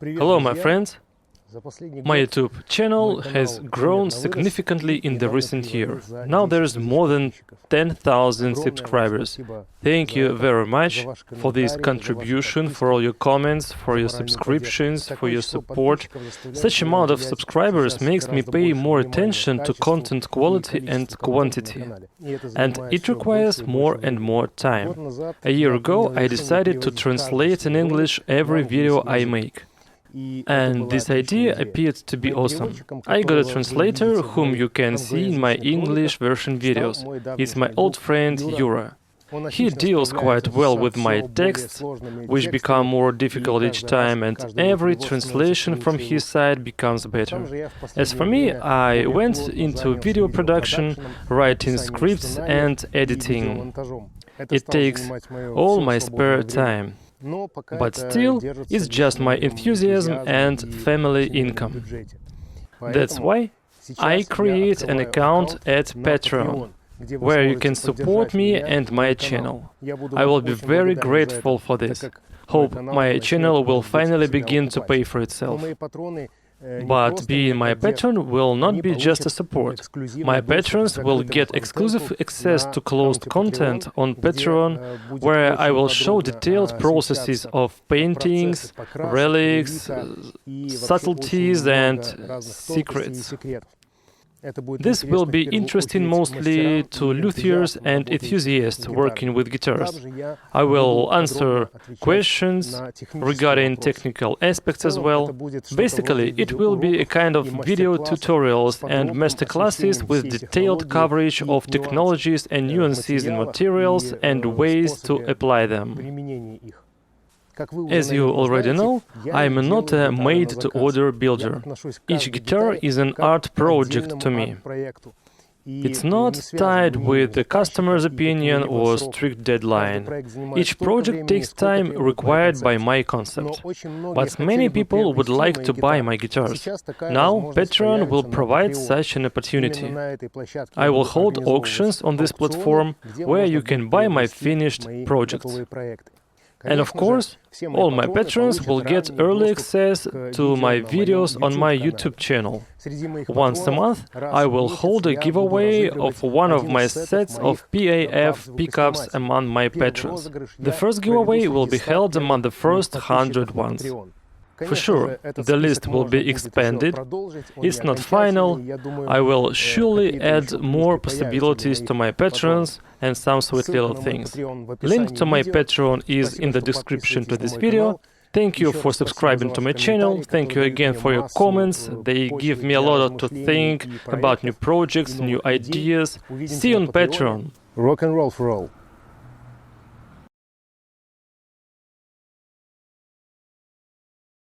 Hello, my friends. My YouTube channel has grown significantly in the recent year. Now there's more than 10,000 subscribers. Thank you very much for this contribution, for all your comments, for your subscriptions, for your support. Such amount of subscribers makes me pay more attention to content quality and quantity. And it requires more and more time. A year ago, I decided to translate in English every video I make. And this idea appeared to be awesome. I got a translator whom you can see in my English version videos. It's my old friend Yura. He deals quite well with my texts, which become more difficult each time, and every translation from his side becomes better. As for me, I went into video production, writing scripts and editing. It takes all my spare time. But still, it's just my enthusiasm and family income. That's why I create an account at Patreon, where you can support me and my channel. I will be very grateful for this. Hope my channel will finally begin to pay for itself. But being my patron will not be just a support. My patrons will get exclusive access to closed content on Patreon, where I will show detailed processes of paintings, relics, subtleties and secrets. This will be interesting mostly to luthiers and enthusiasts working with guitars. I will answer questions regarding technical aspects as well. Basically, it will be a kind of video tutorials and masterclasses with detailed coverage of technologies and nuances in materials and ways to apply them. As you already know, I'm not a made-to-order builder. Each guitar is an art project to me. It's not tied with the customer's opinion or strict deadline. Each project takes time required by my concept. But many people would like to buy my guitars. Now, Patreon will provide such an opportunity. I will hold auctions on this platform where you can buy my finished projects. And of course, all my patrons will get early access to my videos on my YouTube channel. Once a month, I will hold a giveaway of one of my sets of PAF pickups among my patrons. The first giveaway will be held among the first 100 ones. For sure, the list will be expanded. It's not final. I will surely add more possibilities to my patrons and some sweet little things. Link to my Patreon is in the description to this video. Thank you for subscribing to my channel. Thank you again for your comments. They give me a lot to think about new projects, new ideas. See you on Patreon. Rock and roll for all.